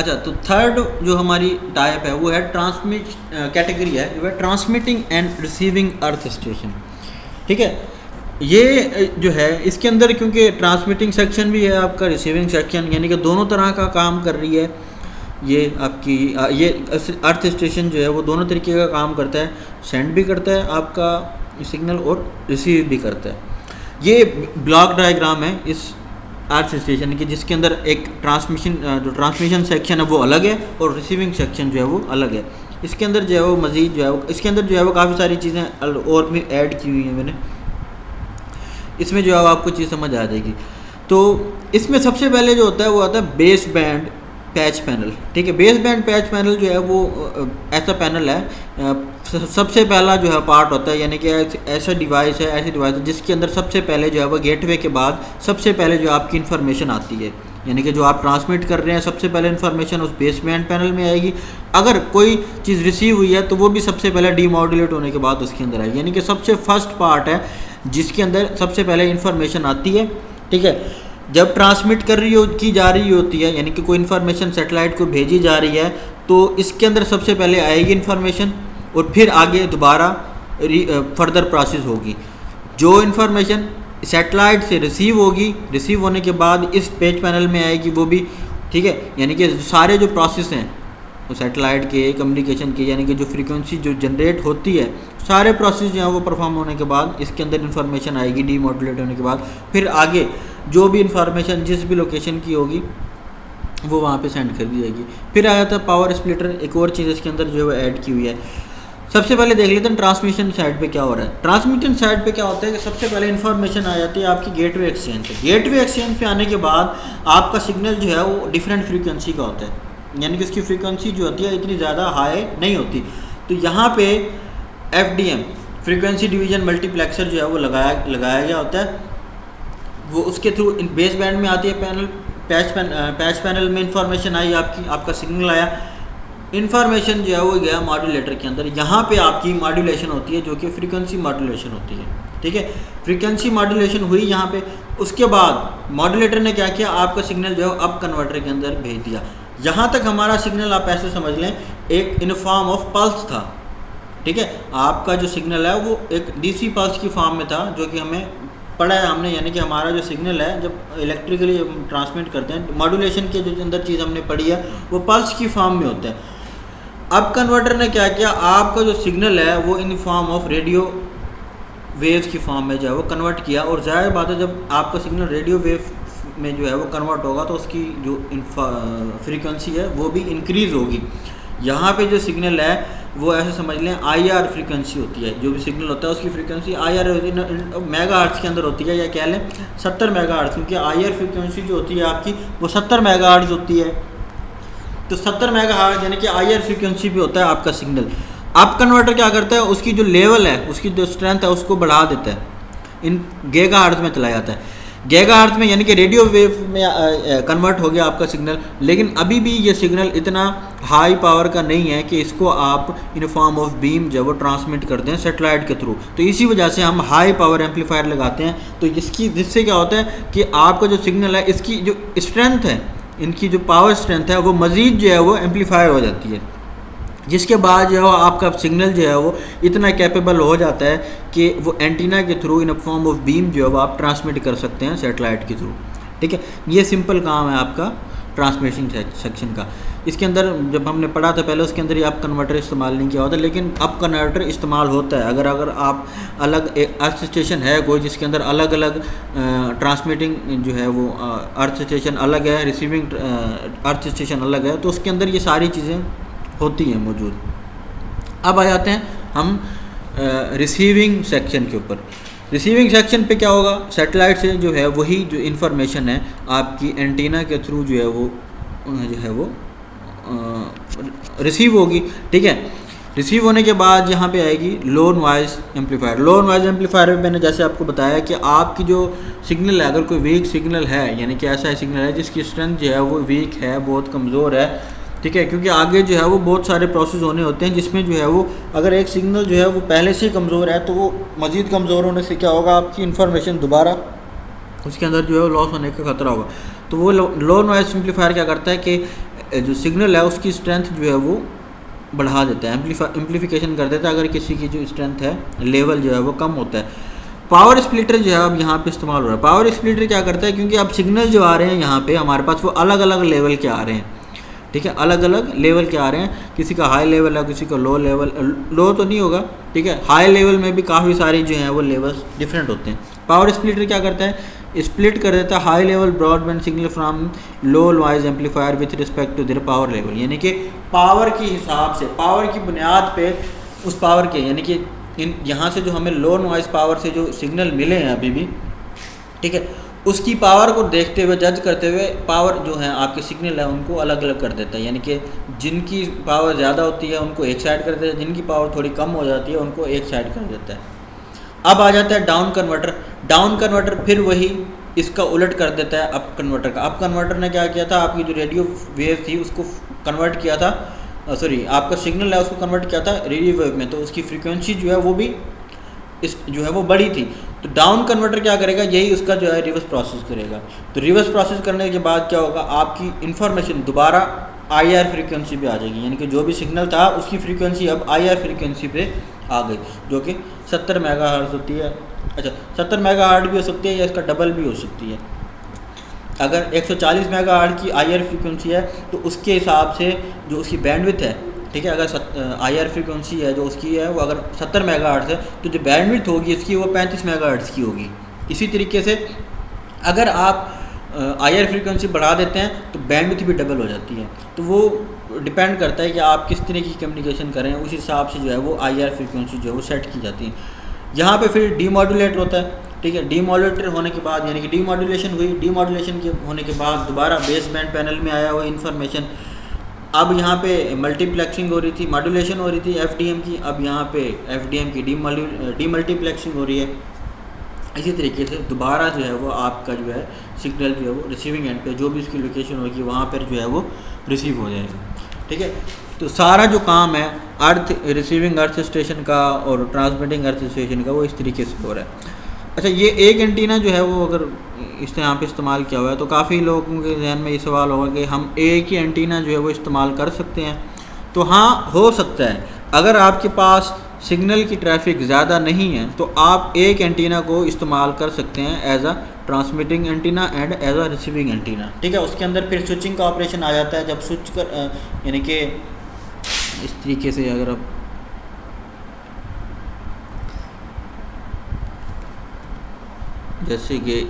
अच्छा, तो थर्ड जो हमारी टाइप है वो है ट्रांसमिट कैटेगरी है जो है transmitting and receiving earth station. ठीक है, ये जो है इसके अंदर क्योंकि ट्रांसमिटिंग सेक्शन भी है आपका, रिसीविंग सेक्शन, यानी कि दोनों तरह का काम कर रही है ये आपकी ये अर्थ स्टेशन जो है वो दोनों तरीके का काम करता है, सेंड भी करता है आपका सिग्नल और रिसीव भी करता है। ये ब्लॉक डायग्राम है इस अर्थ स्टेशन की, जिसके अंदर एक ट्रांसमिशन सेक्शन है वो अलग है और रिसीविंग सेक्शन जो है वो अलग है। इसके अंदर जो है वो मज़ीद जो है वो इसके अंदर जो है वो काफ़ी सारी चीज़ें और भी ऐड की हुई हैं मैंने, इसमें जो है आपको चीज़ समझ आ जाएगी। तो इसमें सबसे पहले जो होता है वो आता है बेस बैंड पैच पैनल। ठीक है, बेस बैंड पैच पैनल जो है वो ऐसा पैनल है, सबसे पहला जो है पार्ट होता है, यानी कि ऐसा डिवाइस है, ऐसी डिवाइस है जिसके अंदर सबसे पहले जो है वो गेटवे के बाद सबसे पहले जो आपकी इन्फॉर्मेशन आती है, यानी कि जो आप ट्रांसमिट कर रहे हैं सबसे पहले इन्फॉर्मेशन उस बेस बैंड पैनल में आएगी। अगर कोई चीज़ रिसीव हुई है तो वो भी सबसे पहले डीमॉड्यूलेट होने के बाद उसके अंदर आएगी, यानी कि सबसे फर्स्ट पार्ट है जिसके अंदर सबसे पहले इन्फॉर्मेशन आती है। ठीक है, जब ट्रांसमिट की जा रही होती है, यानी कि कोई इन्फॉर्मेशन सैटेलाइट को भेजी जा रही है, तो इसके अंदर सबसे पहले आएगी इन्फॉर्मेशन और फिर आगे दोबारा फर्दर प्रोसेस होगी। जो इन्फॉर्मेशन सैटेलाइट से रिसीव होगी, रिसीव होने के बाद इस पेज पैनल में आएगी वो भी। ठीक है, यानी कि सारे जो प्रोसेस हैं सैटेलाइट के कम्युनिकेशन के, यानी कि जो फ्रीक्वेंसी जो जनरेट होती है, सारे प्रोसेस जो है वो परफॉर्म होने के बाद इसके अंदर इन्फॉर्मेशन आएगी डीमॉड्यूलेट होने के बाद, फिर आगे जो भी इन्फॉर्मेशन जिस भी लोकेशन की होगी वो वहाँ पे सेंड कर दी जाएगी। फिर आया था पावर स्प्लिटर, एक और चीज़ इसके अंदर जो है ऐड की हुई है। सबसे पहले देख लेते हैं ट्रांसमिशन साइड पे क्या हो रहा है। ट्रांसमिशन साइड पे क्या होता है कि सबसे पहले इन्फॉर्मेशन आ जाती है आपकी गेटवे एक्सचेंज पे। गेटवे एक्सचेंज पे आने के बाद आपका सिग्नल जो है वो डिफरेंट फ्रीक्वेंसी का होता है, यानी कि उसकी फ्रीक्वेंसी जो होती है इतनी ज़्यादा हाई नहीं होती। तो यहाँ पे FDM फ्रीक्वेंसी डिवीजन मल्टीप्लेक्सर जो है वो लगाया गया होता है, वो उसके थ्रू बेस बैंड में आती है पैच पैनल में इन्फॉर्मेशन आई आपका सिग्नल आया, इन्फॉर्मेशन जो है वो गया मॉड्यूलेटर के अंदर। यहाँ पे आपकी मॉड्यूलेशन होती है जो कि फ्रीक्वेंसी मॉड्यूलेशन होती है। ठीक है, फ्रीक्वेंसी मॉड्यूलेशन हुई यहाँ पे, उसके बाद मॉड्यूलेटर ने क्या किया, आपका सिग्नल जो है अप कन्वर्टर के अंदर भेज दिया। यहाँ तक हमारा सिग्नल आप ऐसे समझ लें एक इन फॉर्म ऑफ पल्स था। ठीक है, आपका जो सिग्नल है वो एक DC पल्स की फॉर्म में था, जो कि हमें पढ़ा है हमने, यानी कि हमारा जो सिग्नल है जब इलेक्ट्रिकली ट्रांसमिट करते हैं, मॉड्यूलेशन के जो अंदर चीज़ हमने पढ़ी है वो पल्स की फॉर्म में होता है। अब कन्वर्टर ने क्या किया, आपका जो सिग्नल है वो in form of radio waves की फॉर्म में जो है वो कन्वर्ट किया, और ज़ाहिर बात है जब आपका सिग्नल रेडियो वेव में जो है वो कन्वर्ट होगा तो उसकी जो फ्रीक्वेंसी है वो भी इंक्रीज़ होगी। यहाँ पे जो सिग्नल है वो ऐसे समझ लें IR फ्रीक्वेंसी होती है, जो भी सिग्नल होता है उसकी फ्रीक्वेंसी IR मेगाहर्ट्ज़ के अंदर होती है, या कह लें 70 मेगाहर्ट्ज़, क्योंकि IR फ्रीक्वेंसी जो होती है आपकी वो 70 मेगाहर्ट्ज़ होती है। तो 70 मेगाहर्ट्ज़ यानी कि IR फ्रीक्वेंसी पे होता है आपका सिग्नल। अब कन्वर्टर क्या करता है, उसकी जो लेवल है, उसकी जो स्ट्रेंथ है उसको बढ़ा देता है, इन गीगाहर्ट्ज़ में चला जाता है। गीगाहर्ट्ज़ में यानी कि रेडियो वेव में कन्वर्ट हो गया आपका सिग्नल, लेकिन अभी भी ये सिग्नल इतना हाई पावर का नहीं है कि इसको आप इन फॉर्म ऑफ बीम जब वो ट्रांसमिट करते हैं सैटेलाइट के थ्रू। तो इसी वजह से हम हाई पावर एम्पलीफायर लगाते हैं, तो जिससे क्या होता है कि आपका जो सिग्नल है इसकी जो स्ट्रेंथ है, इनकी जो पावर स्ट्रेंथ है वो मज़ीद जो है वो एम्पलीफायर हो जाती है, जिसके बाद जो है आपका सिग्नल जो है वो इतना कैपेबल हो जाता है कि वो एंटीना के through in form of beam जो है वो आप ट्रांसमिट कर सकते हैं सैटेलाइट के थ्रू। ठीक है, ये सिंपल काम है आपका ट्रांसमिशन सेक्शन का। इसके अंदर जब हमने पढ़ा था पहले, उसके अंदर ही आप कन्वर्टर इस्तेमाल नहीं किया होता, लेकिन अब कन्वर्टर इस्तेमाल होता है। अगर आप अलग एक अर्थ स्टेशन है कोई जिसके अंदर अलग अलग ट्रांसमिटिंग जो है वो अर्थ स्टेशन अलग है, रिसीविंग अर्थ स्टेशन अलग है, तो उसके अंदर ये सारी चीज़ें होती हैं मौजूद। अब आ जाते हैं हम रिसीविंग सेक्शन के ऊपर। रिसीविंग सेक्शन पे क्या होगा, सैटेलाइट से जो है वही जो इन्फॉर्मेशन है आपकी एंटीना के थ्रू जो है वो रिसीव होगी। ठीक है, रिसीव होने के बाद यहाँ पे आएगी लो नॉइज़ एम्पलीफायर। लो नॉइज़ एम्पलीफायर में मैंने जैसे आपको बताया कि आपकी जो सिग्नल है, अगर कोई वीक सिग्नल है, यानी कि ऐसा सिग्नल है जिसकी स्ट्रेंथ जो है वो वीक है, बहुत कमज़ोर है, ठीक है, क्योंकि आगे जो है वो बहुत सारे प्रोसेस होने होते हैं जिसमें जो है वो अगर एक सिग्नल जो है वो पहले से ही कमज़ोर है तो वो मज़ीद कमज़ोर होने से क्या होगा, आपकी इन्फॉर्मेशन दोबारा उसके अंदर जो है वो लॉस होने का ख़तरा होगा। तो वो लो नॉइज़ एम्पलीफायर क्या करता है कि जो सिग्नल है उसकी स्ट्रेंथ जो है वो बढ़ा देता है, एम्प्लीफिकेशन कर देता है अगर किसी की जो स्ट्रेंथ है लेवल जो है वो कम होता है। पावर स्प्लिटर जो है अब यहाँ पे इस्तेमाल हो रहा है। पावर स्प्लिटर क्या करता है, क्योंकि अब सिग्नल जो आ रहे हैं यहाँ पे हमारे पास वो अलग अलग लेवल के आ रहे हैं, ठीक है, अलग अलग लेवल के आ रहे हैं। किसी का हाई लेवल है, किसी का लो लेवल, लो तो नहीं होगा, ठीक है, हाई लेवल में भी काफ़ी सारे जो हैं वो लेवल्स डिफरेंट होते हैं। पावर स्प्लिटर क्या करता है, स्प्लिट कर देता है high level broadband signal from low noise amplifier with respect to their power level, यानी कि पावर के हिसाब से, पावर की बुनियाद पे उस पावर के, यानी कि इन यहाँ से जो हमें लो नॉइज पावर से जो सिग्नल मिले हैं अभी भी, ठीक है, उसकी पावर को देखते हुए, जज करते हुए पावर जो है आपके सिग्नल है उनको अलग अलग कर देता है, यानी कि जिनकी पावर ज़्यादा होती है उनको एक साइड कर देता है, जिनकी पावर थोड़ी कम हो जाती है उनको एक साइड कर देता है। अब आ जाता है डाउन कन्वर्टर। डाउन कन्वर्टर फिर वही इसका उलट कर देता है अप कन्वर्टर का। अप कन्वर्टर ने क्या किया था, आपकी जो रेडियो वेव थी उसको कन्वर्ट किया था, सॉरी आपका सिग्नल है उसको कन्वर्ट किया था रेडियो वेव में, तो उसकी फ्रीक्वेंसी जो है वो भी इस जो है वो बड़ी थी। तो डाउन कन्वर्टर क्या करेगा, यही उसका जो है रिवर्स प्रोसेस करेगा। तो रिवर्स प्रोसेस करने के बाद क्या होगा, आपकी इन्फॉर्मेशन दोबारा IR फ्रीक्वेंसी पे आ जाएगी, यानी कि जो भी सिग्नल था उसकी फ्रीक्वेंसी अब IR फ्रीक्वेंसी पे आ गई, जो कि 70 मेगाहर्ट्ज़ होती है। अच्छा, 70 मेगाहर्ट्ज़ भी हो सकती है या इसका डबल भी हो सकती है। अगर 140 मेगाहर्ट्ज़ की IR फ्रीक्वेंसी है तो उसके हिसाब से जो उसकी बैंडविड्थ है, ठीक है, अगर IR फ्रीक्वेंसी है जो उसकी है वो अगर 70 मेगाहर्ट्ज़ है तो जो बैंडविड्थ होगी इसकी वो 35 मेगाहर्ट्ज़ की होगी। इसी तरीके से अगर आप IR फ्रीक्वेंसी बढ़ा देते हैं तो बैंडविड्थ भी डबल हो जाती है। तो वो डिपेंड करता है कि आप किस तरह की कम्युनिकेशन करें, उस हिसाब से जो है वो IR फ्रीक्वेंसी जो है वो सेट की जाती है। यहाँ पे फिर डीमॉड्यूलेटर होता है, ठीक है, डीमॉड्यूलेटर होने के बाद यानी कि डीमॉड्यूलेशन हुई, डीमॉड्यूलेशन के होने के बाद दोबारा बेस बैंड पैनल में आया वो इन्फॉर्मेशन। अब यहाँ पे मल्टीप्लेक्सिंग हो रही थी, मॉड्यूलेशन हो रही थी FDM की, अब यहाँ पे FDM की डीमल्टीप्लेक्सिंग हो रही है। इसी तरीके से दोबारा जो है वो आपका जो है सिग्नल जो है वो रिसीविंग एंड पे जो भी उसकी लोकेशन होगी वहाँ पर जो है वो रिसीव हो जाएगा, ठीक है। तो सारा जो काम है अर्थ रिसीविंग अर्थ स्टेशन का और ट्रांसमिटिंग अर्थ स्टेशन का वो इस तरीके से हो रहा है। अच्छा, ये एक एंटीना जो है वो अगर इस यहाँ पे इस्तेमाल किया हुआ है तो काफ़ी लोगों के जहन में ये सवाल होगा कि हम एक ही एंटीना जो है वो इस्तेमाल कर सकते हैं। तो हाँ, हो सकता है। अगर आपके पास सिग्नल की ट्रैफिक ज़्यादा नहीं है तो आप एक एंटीना को इस्तेमाल कर सकते हैं as a transmitting antenna and as a receiving antenna, ठीक है। उसके अंदर फिर स्विचिंग का ऑपरेशन आ जाता है, जब स्विच कर यानी कि इस तरीके से अगर आप जैसे कि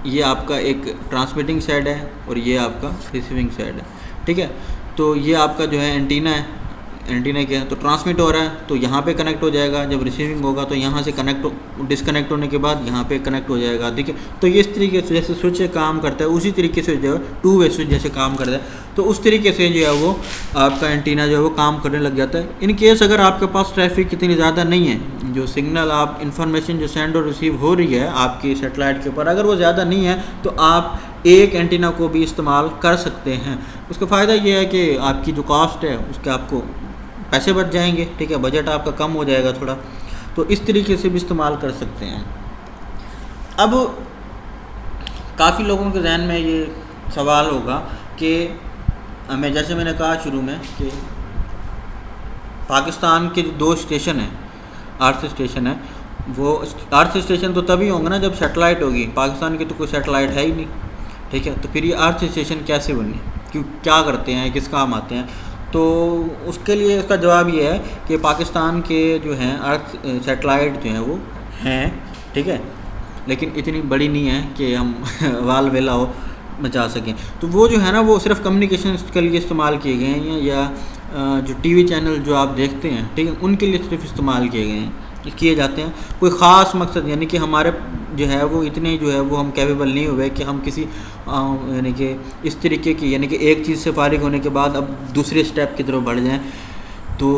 ये आपका एक ट्रांसमिटिंग साइड है और ये आपका रिसीविंग साइड है, ठीक है। तो ये आपका जो है एंटीना है, एंटीना क्या है तो ट्रांसमिट हो रहा है तो यहाँ पे कनेक्ट हो जाएगा, जब रिसीविंग होगा तो यहाँ से डिस्कनेक्ट होने के बाद यहाँ पे कनेक्ट हो जाएगा, ठीक है। तो ये इस तरीके से जैसे स्विच काम करता है उसी तरीके से जो है टू वे स्विच जैसे काम करता है, तो उस तरीके से जो है वो आपका एंटीना जो है वो काम करने लग जाता है। इन केस अगर आपके पास ट्रैफिक इतनी ज़्यादा नहीं है, जो सिग्नल आप इन्फॉर्मेशन जो सेंड और रिसीव हो रही है आपकी सेटेलाइट के ऊपर, अगर वो ज़्यादा नहीं है तो आप एक एंटीना को भी इस्तेमाल कर सकते हैं। उसका फ़ायदा ये है कि आपकी जो कॉस्ट है उसके आपको पैसे बच जाएंगे, ठीक है, बजट आपका कम हो जाएगा थोड़ा, तो इस तरीके से भी इस्तेमाल कर सकते हैं। अब काफ़ी लोगों के जहन में ये सवाल होगा कि हमें, जैसे मैंने कहा शुरू में कि पाकिस्तान के जो 2 स्टेशन हैं, अर्थ स्टेशन है, वो अर्थ स्टेशन तो तभी होंगे ना जब सेटेलाइट होगी। पाकिस्तान की तो कोई सेटेलाइट है ही नहीं, ठीक है। तो फिर ये अर्थ स्टेशन कैसे बने, क्यों, क्या करते हैं, किस काम आते हैं? तो उसके लिए उसका जवाब ये है कि पाकिस्तान के जो हैं अर्थ सेटेलाइट जो हैं वो हैं, ठीक है, लेकिन इतनी बड़ी नहीं है कि हम वाल वेला हो मचा सकें। तो वो जो है ना वो सिर्फ कम्युनिकेशन के लिए इस्तेमाल किए गए हैं, या जो टीवी चैनल जो आप देखते हैं, ठीक है, उनके लिए सिर्फ इस्तेमाल किए गए हैं, किए जाते हैं। कोई ख़ास मकसद, यानी कि हमारे जो है वो इतने जो है वो हम कैपेबल नहीं हुए कि हम किसी यानी कि इस तरीके की, यानी कि एक चीज़ से फारिग होने के बाद अब दूसरे स्टेप की तरफ बढ़ जाएं, तो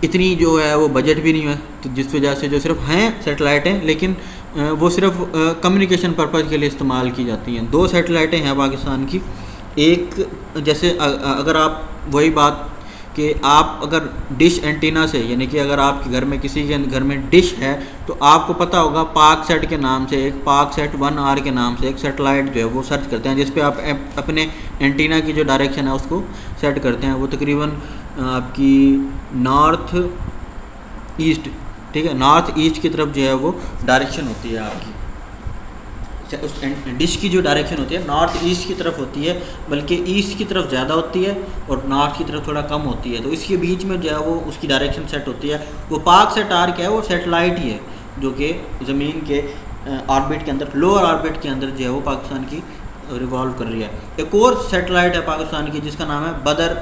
इतनी जो है वो बजट भी नहीं है। तो जिस वजह से जो सिर्फ हैं सेटेलाइटें, लेकिन वो सिर्फ कम्युनिकेशन पर्पज़ के लिए इस्तेमाल की जाती हैं। 2 सेटेलाइटें हैं पाकिस्तान की। एक जैसे अगर आप वही बात कि आप अगर डिश एंटीना से, यानी कि अगर आपके घर में किसी के घर में डिश है तो आपको पता होगा पाक सेट के नाम से, एक पाक सेट 1R के नाम से एक सेटेलाइट जो है वो सर्च करते हैं, जिस पे आप अपने एंटीना की जो डायरेक्शन है उसको सेट करते हैं। वो तकरीबन आपकी नॉर्थ ईस्ट, ठीक है, नॉर्थ ईस्ट की तरफ जो है वो डायरेक्शन होती है आपकी, उस डिश की जो डायरेक्शन होती है नॉर्थ ईस्ट की तरफ होती है, बल्कि ईस्ट की तरफ ज़्यादा होती है और नॉर्थ की तरफ थोड़ा कम होती है। तो इसके बीच में जो है वो उसकी डायरेक्शन सेट होती है। वो पाक सेट आर क्या है, वो सेटेलाइट ही है जो कि ज़मीन के ऑर्बिट के अंदर, लोअर ऑर्बिट के अंदर जो है वो पाकिस्तान की रिवॉल्व कर रही है। एक और सेटेलाइट है पाकिस्तान की जिसका नाम है बदर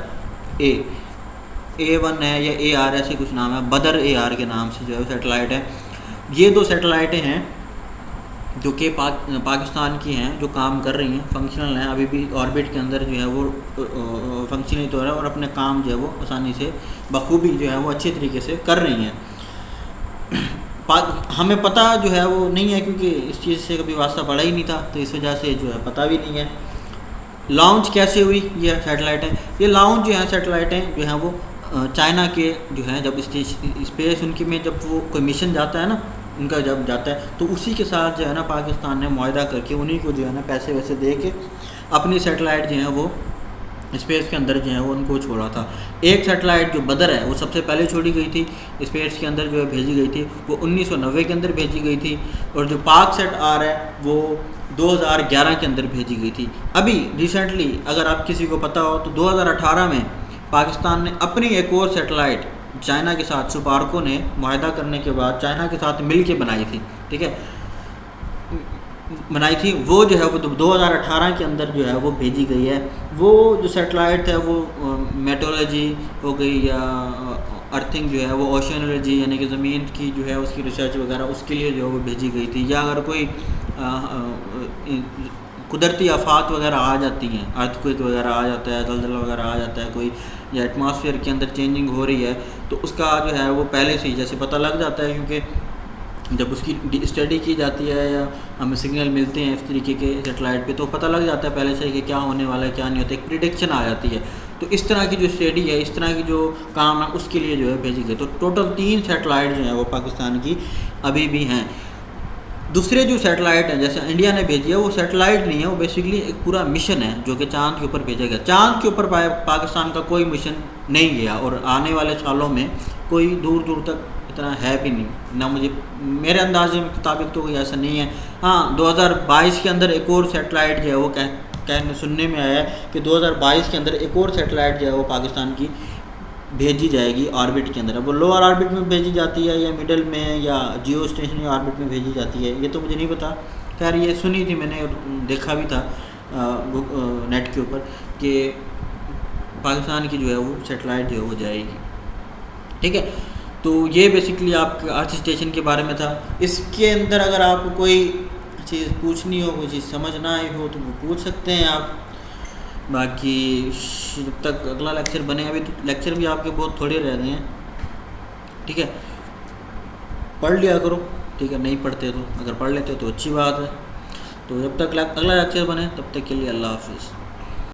A1 है या AR ऐसे कुछ नाम है, बदर AR के नाम से जो है सेटेलाइट है। ये दो सेटेलाइटें हैं जो कि पाकिस्तान की हैं, जो काम कर रही हैं, फंक्शनल हैं, अभी भी ऑर्बिट के अंदर जो है वो फंक्शनल तो है और अपने काम जो है वो आसानी से बखूबी जो है वो अच्छे तरीके से कर रही हैं। हमें पता जो है वो नहीं है क्योंकि इस चीज़ से कभी वास्ता पड़ा ही नहीं था, तो इस वजह से जो है पता भी नहीं है। लॉन्च कैसे हुई ये सेटेलाइटें, ये लॉन्च जो है सेटेलाइटें जो हैं वो चाइना के जो है जब स्पेस उनकी में जब वो कोई मिशन जाता है ना, उनका जब जाता है तो उसी के साथ जो है ना पाकिस्तान ने मुआहदा करके उन्हीं को जो है ना पैसे वैसे दे के अपनी सेटेलाइट जो है वो स्पेस के अंदर जो है वो उनको छोड़ा था। एक सेटेलाइट जो बदर है वो सबसे पहले छोड़ी गई थी, स्पेस के अंदर जो है भेजी गई थी, वो 1990 के अंदर भेजी गई थी। और जो पाक सेट आर है वो 2011 के अंदर भेजी गई थी। अभी रिसेंटली अगर आप किसी को पता हो तो 2018 में पाकिस्तान ने अपनी एक और सेटेलाइट चाइना के साथ, सुपार्को ने मुआहदा करने के बाद चाइना के साथ मिल के बनाई थी, ठीक है, बनाई थी। वो जो है वो 2018 के अंदर जो है वो भेजी गई है। वो जो सेटेलाइट है वो मेट्रोलॉजी हो गई या अर्थिंग जो है वो ओशियनोलॉजी यानी कि ज़मीन की जो है उसकी रिसर्च वगैरह उसके लिए जो है वो भेजी गई थी। या अगर कोई कुदरती आफात वगैरह आ जाती हैं, अर्थक्वेक वगैरह आ जाता है, दलदला वगैरह आ जाता है कोई, या एटमॉस्फेयर के अंदर चेंजिंग हो रही है तो उसका जो है वो पहले से ही जैसे पता लग जाता है, क्योंकि जब उसकी स्टडी की जाती है या हमें सिग्नल मिलते हैं इस तरीके के सेटेलाइट पे तो पता लग जाता है पहले से कि क्या होने वाला है क्या नहीं होता, एक प्रिडिक्शन आ जाती है। तो इस तरह की जो स्टडी है, इस तरह की जो काम है उसके लिए जो है भेजी गई। तो टोटल 3 सेटेलाइट जो है वो पाकिस्तान की अभी भी हैं। दूसरे जो सेटेलाइट हैं जैसे इंडिया ने भेजी है वो सेटेलाइट नहीं है, वो बेसिकली एक पूरा मिशन है जो कि चांद के ऊपर भेजा गया। चांद के ऊपर पाकिस्तान का कोई मिशन नहीं गया और आने वाले सालों में कोई दूर दूर तक इतना है भी नहीं ना, मुझे मेरे अंदाजे के मुताबिक तो कोई ऐसा नहीं है। हाँ, 2022 के अंदर एक और सेटेलाइट जो है वो कहने सुनने में आया है कि 2022 के अंदर एक और सेटेलाइट जो है वो पाकिस्तान की भेजी जाएगी ऑर्बिट के अंदर। अब वो लोअर ऑर्बिट में भेजी जाती है या मिडल में या जियो स्टेशनरी ऑर्बिट में भेजी जाती है ये तो मुझे नहीं पता। खैर ये सुनी थी मैंने और देखा भी था नेट के ऊपर कि पाकिस्तान की जो है वो सेटेलाइट जो है वो जाएगी, ठीक है। तो ये बेसिकली आपके अर्थ स्टेशन के बारे में था। इसके अंदर अगर आपको कोई चीज़ पूछनी हो, कोई चीज़ समझ ना आई हो तो वो पूछ सकते हैं आप। बाकी जब तक अगला लेक्चर बने, अभी तो लेक्चर भी आपके बहुत थोड़े रह गए हैं, ठीक है, पढ़ लिया करो, ठीक है, नहीं पढ़ते तो अगर पढ़ लेते हो तो अच्छी बात है। तो जब तक अगला लेक्चर बने तब तक के लिए अल्लाह हाफिज़।